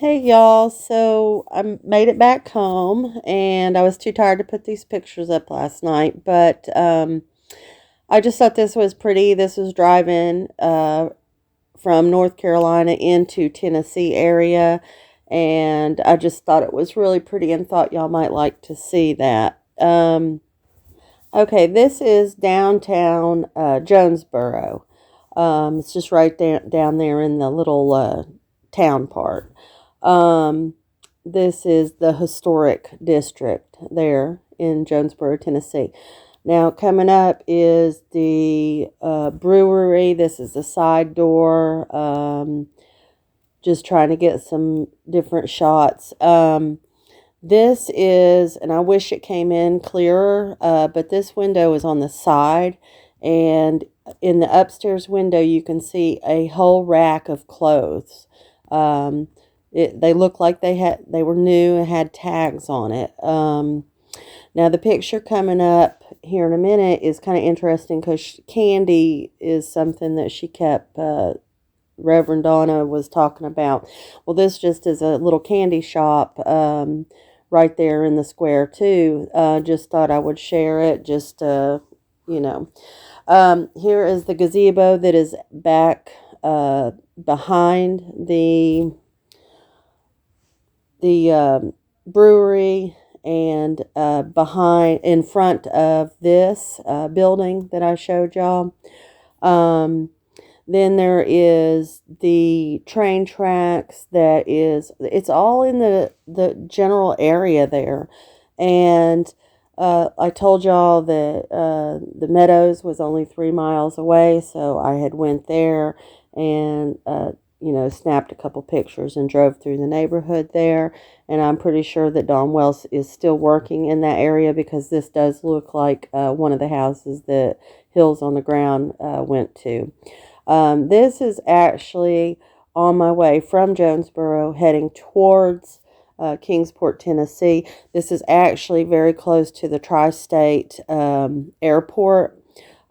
Hey y'all, so I made it back home and I was too tired to put these pictures up last night, but I just thought this was pretty. This was driving from North Carolina into Tennessee area, and I just thought it was really pretty and thought y'all might like to see that. Okay, this is downtown Jonesborough. It's just right down there in the little town part. Um, this is the historic district there in Jonesborough, Tennessee. Now, coming up is the brewery. This is the side door. Just trying to get some different shots. This is, and I wish it came in clearer, but this window is on the side, and in the upstairs window, you can see a whole rack of clothes. They look like they were new and had tags on it. Now the picture coming up here in a minute is kind of interesting because candy is something that she kept. Reverend Donna was talking about. Well, this just is a little candy shop right there in the square too. Just thought I would share it. Just you know. Here is the gazebo that is back behind the brewery and behind in front of this building that I showed y'all. Then there is the train tracks it's all in the general area there. And I told y'all that the Meadows was only 3 miles away, so I had went there and snapped a couple pictures and drove through the neighborhood there. And I'm pretty sure that Don Wells is still working in that area because this does look like one of the houses that Hills on the Ground went to. This is actually on my way from Jonesborough heading towards Kingsport, Tennessee. This is actually very close to the Tri-State Airport.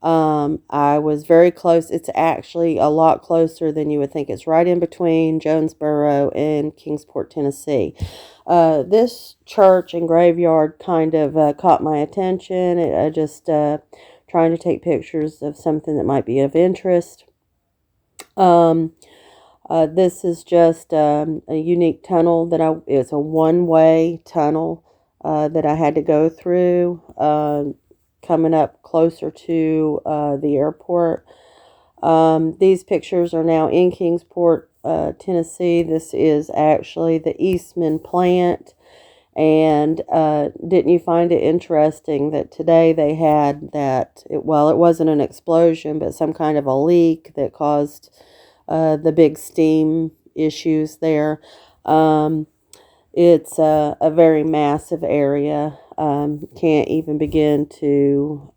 I was very close. It's actually a lot closer than you would think. It's right in between Jonesborough and Kingsport, Tennessee. This church and graveyard kind of caught my attention. I just trying to take pictures of something that might be of interest. This is just a unique tunnel it's a one-way tunnel that I had to go through coming up closer to the airport. These pictures are now in Kingsport, Tennessee. This is actually the Eastman plant. And didn't you find it interesting that today they had it wasn't an explosion, but some kind of a leak that caused the big steam issues there. It's a very massive area. Can't even begin to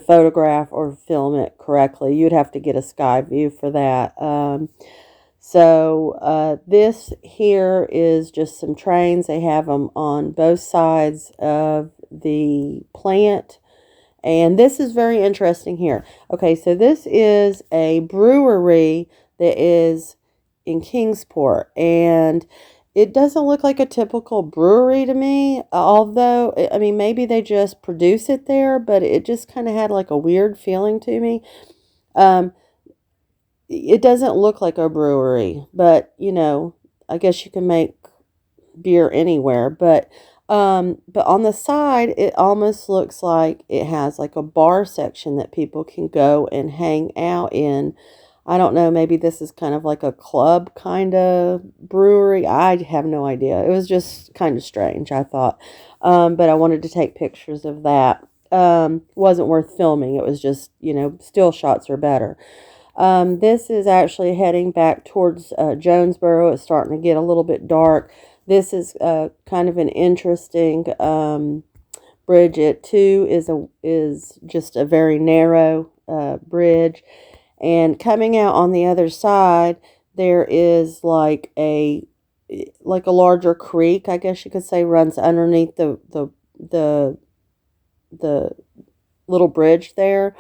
photograph or film it correctly. You'd have to get a sky view for that. So this here is just some trains. They have them on both sides of the plant. And this is very interesting here. Okay, so this is a brewery that is in Kingsport. And it doesn't look like a typical brewery to me. Although, I mean, maybe they just produce it there. But it just kind of had like a weird feeling to me. It doesn't look like a brewery, but I guess you can make beer anywhere. But on the side, it almost looks like it has like a bar section that people can go and hang out in. I don't know, maybe this is kind of like a club kind of brewery. I have no idea. It was just kind of strange, I thought. But I wanted to take pictures of that. Wasn't worth filming. It was just, still shots are better. This is actually heading back towards Jonesborough. It's starting to get a little bit dark. This is kind of an interesting bridge. It too is just a very narrow bridge, and coming out on the other side, there is like a larger creek, I guess you could say, runs underneath the little bridge there.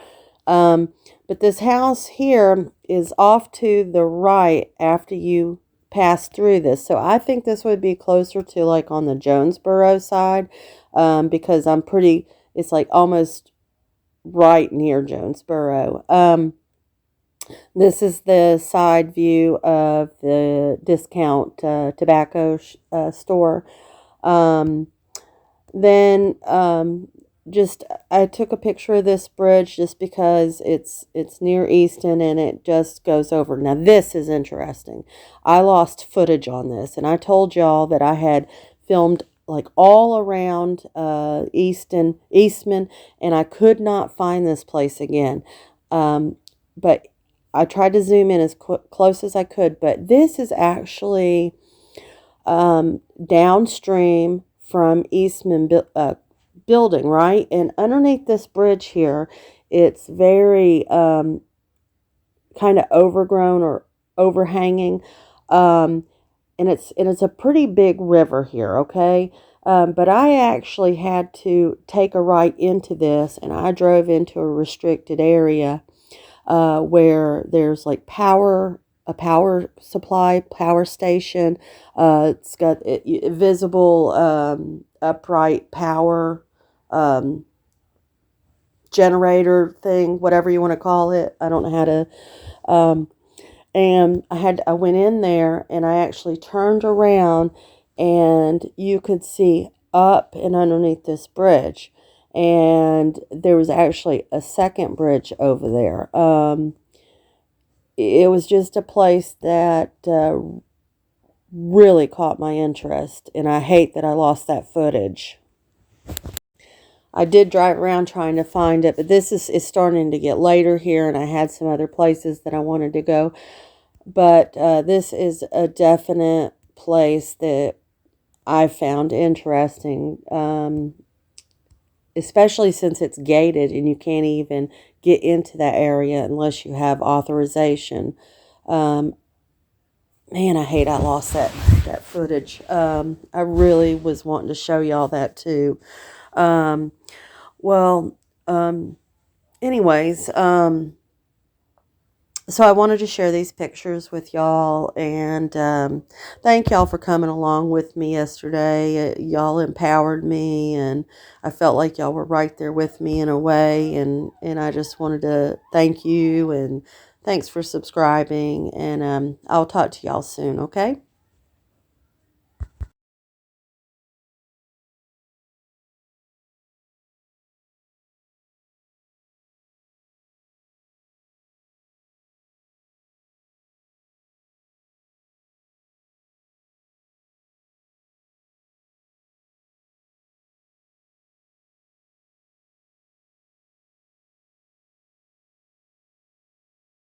But this house here is off to the right after you pass through this. So I think this would be closer to like on the Jonesborough side, because it's like almost right near Jonesborough. This is the side view of the discount tobacco store. Um, then just I took a picture of this bridge just because it's near Easton and it just goes over. Now this is interesting. I lost footage on this, and I told y'all that I had filmed like all around Eastman, and I could not find this place again. But I tried to zoom in as close as I could, but this is actually downstream from Eastman building, right? And underneath this bridge here, it's very kind of overgrown or overhanging, and it's a pretty big river here, okay? But I actually had to take a right into this, and I drove into a restricted area where there's like a power supply, power station. It's got visible upright power generator thing, whatever you want to call it. I don't know how to. And I went in there and I actually turned around, and you could see up and underneath this bridge. And there was actually a second bridge over there. It was just a place that really caught my interest, and I hate that I lost that footage. I did drive around trying to find it, but this is starting to get later here, and I had some other places that I wanted to go. But this is a definite place that I found interesting, especially since it's gated and you can't even get into that area unless you have authorization. Man, I hate I lost that footage. I really was wanting to show y'all that too. Well, anyways, so I wanted to share these pictures with y'all, and thank y'all for coming along with me yesterday. Y'all empowered me, and I felt like y'all were right there with me in a way, and I just wanted to thank you, and thanks for subscribing, and I'll talk to y'all soon, okay?